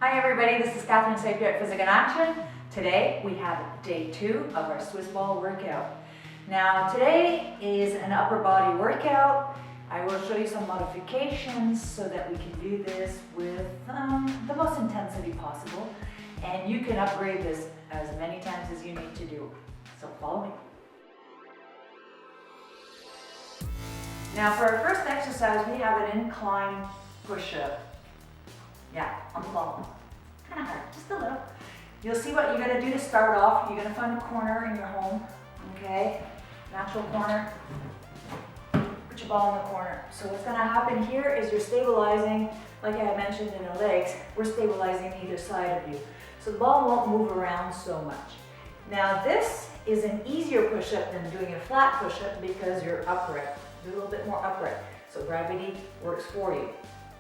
Hi everybody, this is St-Pierre at Physikinaction. Today we have day 2 of our Swiss ball workout. Now today is an upper body workout. I will show you some modifications so that we can do this with the most intensity possible. And you can upgrade this as many times as you need to do. So follow me. Now for our first exercise, we have an incline push up. Yeah, on the ball. Kind of hard, just a little. You'll see what you're going to do to start off. You're going to find a corner in your home, okay? Natural corner. Put your ball in the corner. So what's going to happen here is you're stabilizing, like I mentioned in the legs, we're stabilizing either side of you. So the ball won't move around so much. Now this is an easier push-up than doing a flat push-up because you're upright. You're a little bit more upright. So gravity works for you.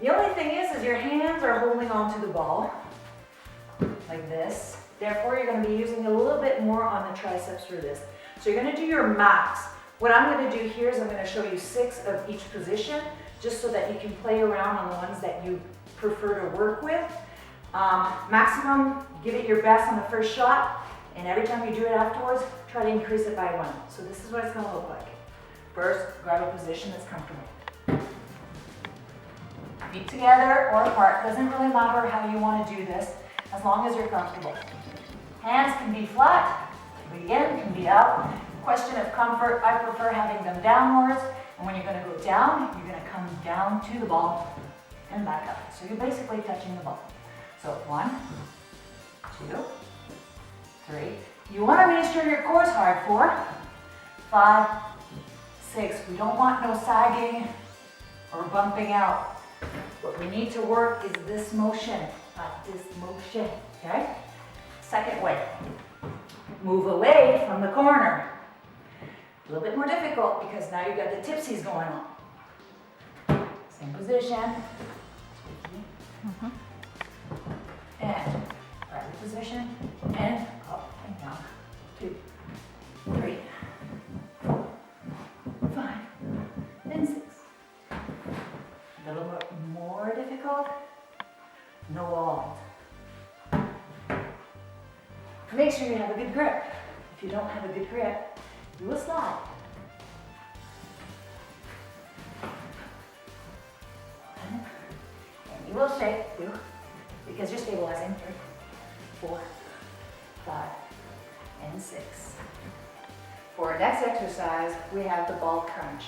The only thing is your hands are holding onto the ball, like this. Therefore, you're going to be using a little bit more on the triceps for this. So you're going to do your max. What I'm going to do here is I'm going to show you 6 of each position, just so that you can play around on the ones that you prefer to work with. Maximum, give it your best on the first shot, and every time you do it afterwards, try to increase it by 1. So this is what it's going to look like. First, grab a position that's comfortable. Feet together or apart, doesn't really matter how you want to do this, as long as you're comfortable. Hands can be flat, can be in, can be out. Question of comfort, I prefer having them downwards, and when you're going to go down, you're going to come down to the ball and back up. So you're basically touching the ball. So 1, 2, 3. You want to make sure your core is hard. 4, 5, 6. We don't want no sagging or bumping out. What we need to work is this motion, not this motion, okay? Second way, move away from the corner. A little bit more difficult because now you've got the tipsies going on. Same position. And right position, and up and down. 2, 3, 4, 5, and 6. A little more difficult, no wall. Make sure you have a good grip. If you don't have a good grip, you will slide. And you will shake too, because you're stabilizing. 3, 4, 5, and 6. For our next exercise, we have the ball crunch.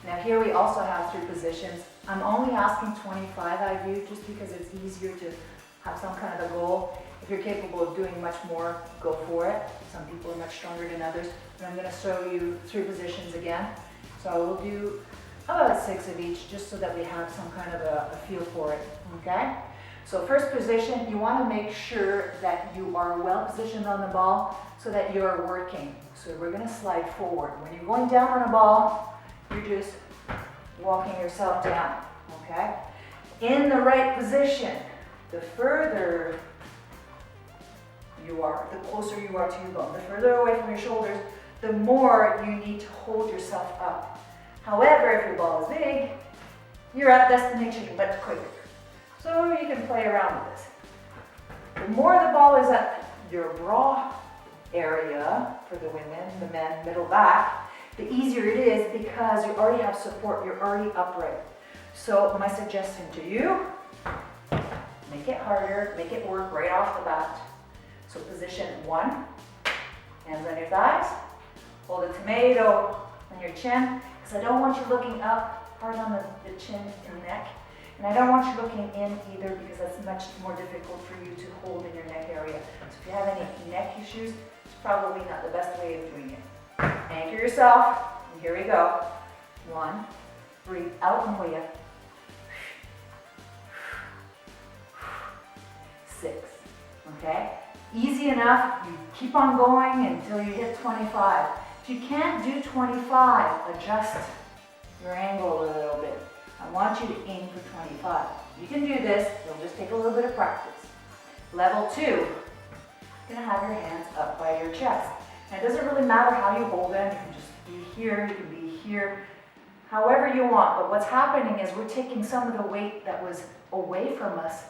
Now here we also have 3 positions. I'm only asking 25 IU just because it's easier to have some kind of a goal. If you're capable of doing much more, go for it. Some people are much stronger than others. And I'm going to show you 3 positions again. So we'll do about 6 of each just so that we have some kind of a feel for it. Okay? So first position, you want to make sure that you are well positioned on the ball so that you are working. So we're going to slide forward. When you're going down on a ball, you're just walking yourself down, okay? In the right position, the further you are, the closer you are to your ball, the further away from your shoulders, the more you need to hold yourself up. However, if your ball is big, you're at destination much quicker. So you can play around with this. The more the ball is at your bra area for the women, the men, middle back, the easier it is because you already have support, you're already upright. So my suggestion to you, make it harder, make it work right off the bat. So position 1, hands on your thighs, hold a tomato on your chin, because I don't want you looking up hard on the chin and neck, and I don't want you looking in either because that's much more difficult for you to hold in your neck area. So if you have any neck issues, it's probably not the best way of doing it. Anchor yourself, and here we go. 1, breathe out and way up. 6, okay? Easy enough, you keep on going until you hit 25. If you can't do 25, adjust your angle a little bit. I want you to aim for 25. You can do this, it'll just take a little bit of practice. Level 2, you're gonna have your hands up by your chest. Now, it doesn't really matter how you hold them. You can just be here, you can be here, however you want. But what's happening is we're taking some of the weight that was away from us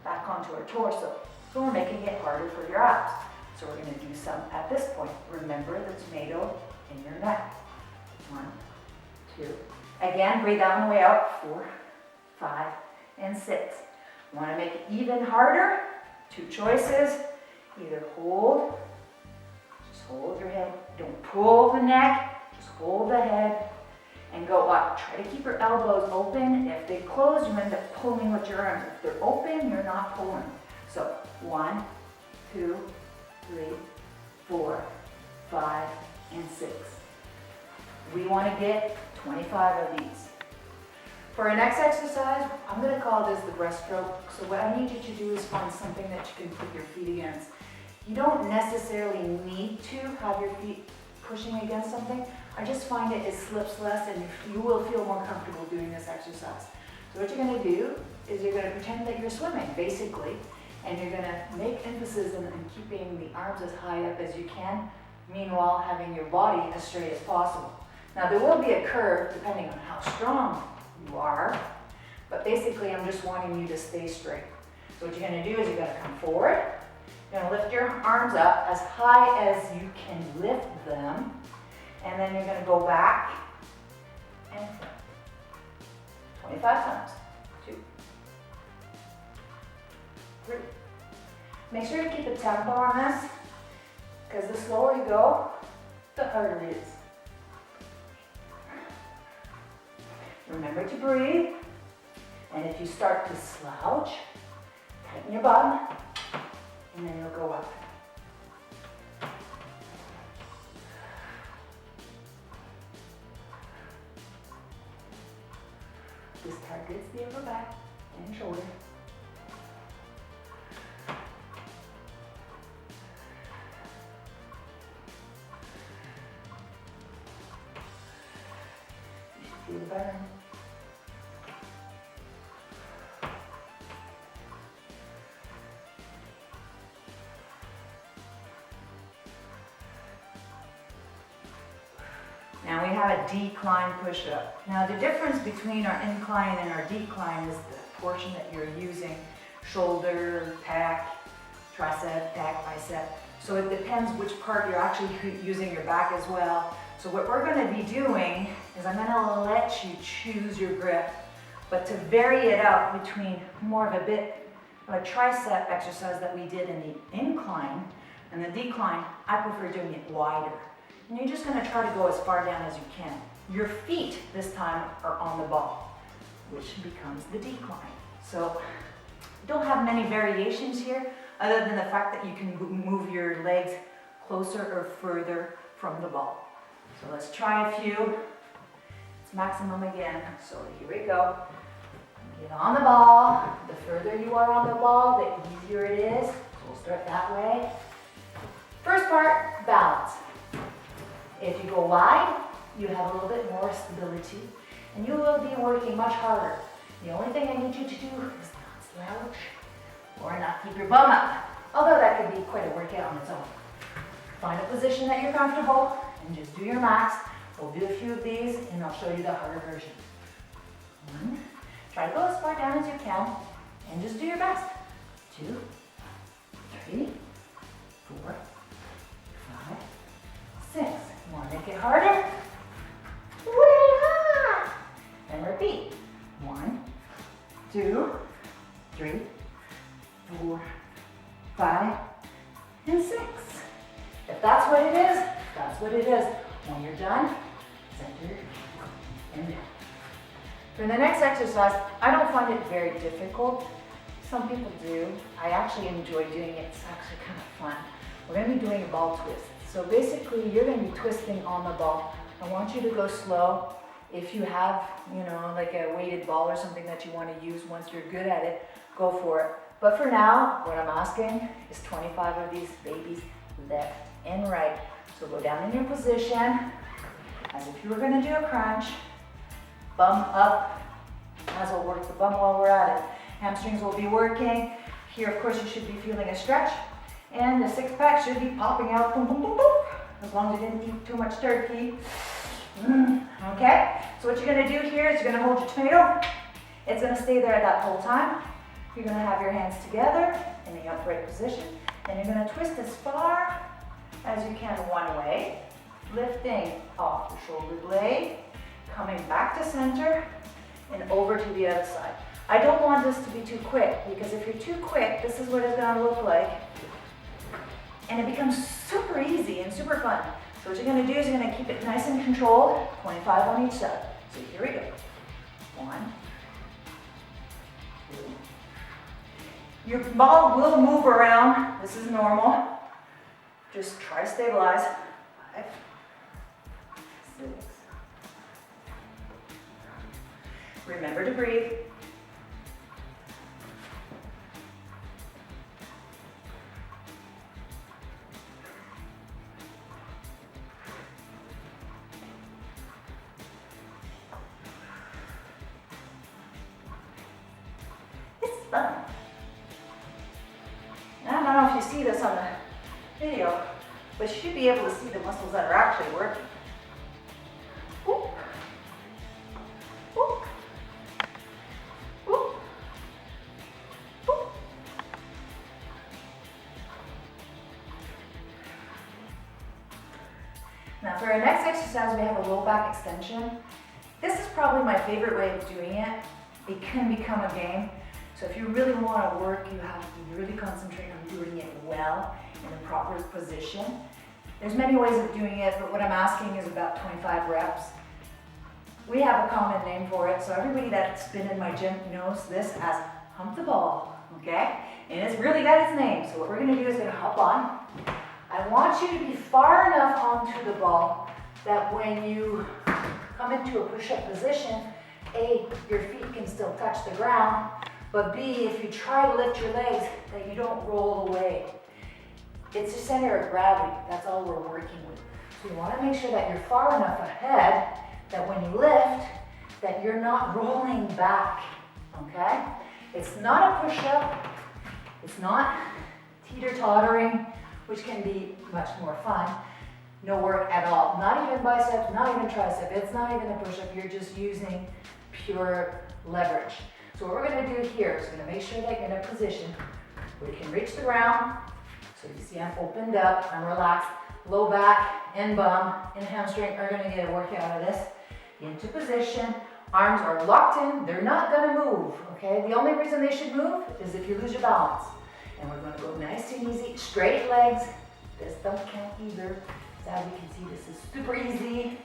back onto our torso. So we're making it harder for your abs. So we're going to do some at this point. Remember the tomato in your neck. 1, 2. Again, breathe out and way out. 4, 5, and 6. Want to make it even harder? 2 choices. Either hold, just hold your head. Don't pull the neck, just hold the head. And go up. Try to keep your elbows open. If they close, you end up pulling with your arms. If they're open, you're not pulling. So 1, 2, 3, 4, 5, and 6. We want to get 25 of these. For our next exercise, I'm going to call this the breaststroke. So what I need you to do is find something that you can put your feet against. You don't necessarily need to have your feet pushing against something. I just find it slips less and you will feel more comfortable doing this exercise. So what you're going to do is you're going to pretend that you're swimming, basically, and you're going to make emphasis in keeping the arms as high up as you can, meanwhile having your body as straight as possible. Now there will be a curve depending on how strong you are, but basically I'm just wanting you to stay straight. So what you're going to do is you're going to come forward, you're going to lift your arms up as high as you can lift them, and then you're going to go back and front. 25 times. 2, 3. Make sure you keep a tempo on this, because the slower you go, the harder it is. Remember to breathe, and if you start to slouch, tighten your bottom, and then you'll go up. This targets the upper back and shoulder. You should feel the burn. Now we have a decline push-up. Now the difference between our incline and our decline is the portion that you're using. Shoulder, pec, tricep, pec, bicep. So it depends which part you're actually using your back as well. So what we're going to be doing is I'm going to let you choose your grip, but to vary it out between more of a bit of a tricep exercise that we did in the incline and the decline, I prefer doing it wider. And you're just going to try to go as far down as you can. Your feet this time are on the ball, which becomes the decline. So don't have many variations here other than the fact that you can move your legs closer or further from the ball. So let's try a few. It's maximum again. So here we go. Get on the ball. The further you are on the ball, the easier it is. So we'll start that way. First part, balance. If you go wide, you have a little bit more stability and you will be working much harder. The only thing I need you to do is not slouch or not keep your bum up, although that could be quite a workout on its own. Find a position that you're comfortable and just do your max. We'll do a few of these and I'll show you the harder version. 1, try to go as far down as you can and just do your best. 2, 3, 4, 5, 6. Want to make it harder? Way high! And repeat. 1, 2, 3, 4, 5, and 6. If that's what it is, that's what it is. When you're done, center and down. For the next exercise, I don't find it very difficult. Some people do. I actually enjoy doing it. It's actually kind of fun. We're going to be doing a ball twist. So basically, you're going to be twisting on the ball. I want you to go slow. If you have, like a weighted ball or something that you want to use once you're good at it, go for it. But for now, what I'm asking is 25 of these babies left and right. So go down in your position as if you were going to do a crunch. Bum up. As we'll work the bum while we're at it. Hamstrings will be working. Here, of course, you should be feeling a stretch. And the six pack should be popping out, boom, boom, boom, boom, as long as you didn't eat too much turkey. Okay, so what you're gonna do here is you're gonna hold your tomato. It's gonna stay there that whole time. You're going to have your hands together in the upright position, and you're going to twist as far as you can one way, lifting off the shoulder blade, coming back to center, and over to the other side. I don't want this to be too quick, because if you're too quick, this is what it's going to look like. And it becomes super easy and super fun. So what you're going to do is you're going to keep it nice and controlled, 25 on each side. So here we go. 1, 2. Your ball will move around. This is normal. Just try to stabilize. 5, 6. Remember to breathe. Fun. I don't know if you see this on the video, but you should be able to see the muscles that are actually working. Whoop. Whoop. Whoop. Whoop. Now for our next exercise, we have a low back extension. This is probably my favorite way of doing it. It can become a game. So if you really want to work, you have to really concentrate on doing it well in the proper position. There's many ways of doing it, but what I'm asking is about 25 reps. We have a common name for it, so everybody that's been in my gym knows this as hump the ball, okay? And it's really got its name. So what we're going to do is going to hop on. I want you to be far enough onto the ball that when you come into a push-up position, A, your feet can still touch the ground, but B, if you try to lift your legs, that you don't roll away. It's your center of gravity. That's all we're working with. So you want to make sure that you're far enough ahead that when you lift, that you're not rolling back, okay? It's not a push-up. It's not teeter-tottering, which can be much more fun. No work at all. Not even biceps, not even tricep. It's not even a push-up. You're just using pure leverage. So what we're going to do here is we're going to make sure that you're in a position where you can reach the ground. So you see I'm opened up, I'm relaxed. Low back and bum and hamstring are going to get a workout out of this. Into position. Arms are locked in. They're not going to move, okay? The only reason they should move is if you lose your balance. And we're going to go nice and easy. Straight legs. This don't count either. So as you can see, this is super easy.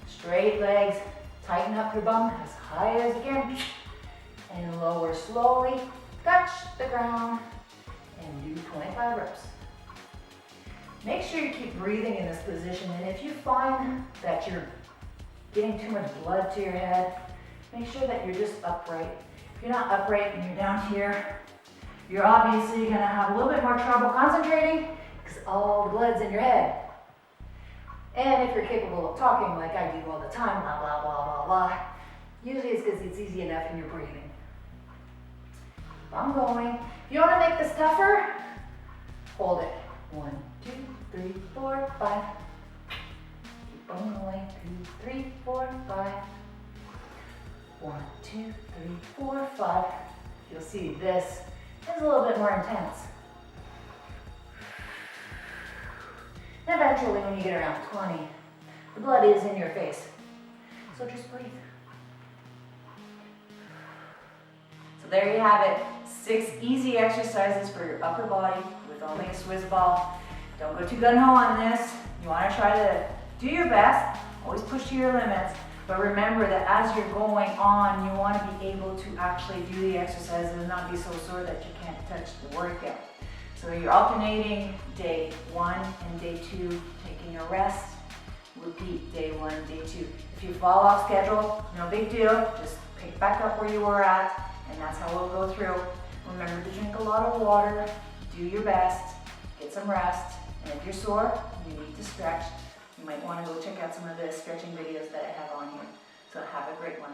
Straight legs. Tighten up your bum as high as you can. And lower slowly, touch the ground, and do 25 reps. Make sure you keep breathing in this position, and if you find that you're getting too much blood to your head, make sure that you're just upright. If you're not upright and you're down here, you're obviously gonna have a little bit more trouble concentrating because all the blood's in your head. And if you're capable of talking like I do all the time, blah, blah, blah, blah, blah, usually it's because it's easy enough and you're breathing. I'm going. If you want to make this tougher, hold it. 1, 2, 3, 4, 5. Keep on going. 2, 3, 4, 5. 1, 2, 3, 4, 5. You'll see this is a little bit more intense. And eventually, when you get around 20, the blood is in your face. So just breathe. So there you have it. 6 easy exercises for your upper body with only a Swiss ball. Don't go too gung-ho on this. You want to try to do your best. Always push to your limits. But remember that as you're going on, you want to be able to actually do the exercises and not be so sore that you can't touch the workout. So you're alternating day 1 and day 2, taking a rest. Repeat day 1, day 2. If you fall off schedule, no big deal. Just pick back up where you were at, and that's how we'll go through. Remember to drink a lot of water, do your best, get some rest, and if you're sore, you need to stretch. You might want to go check out some of the stretching videos that I have on here. So have a great one.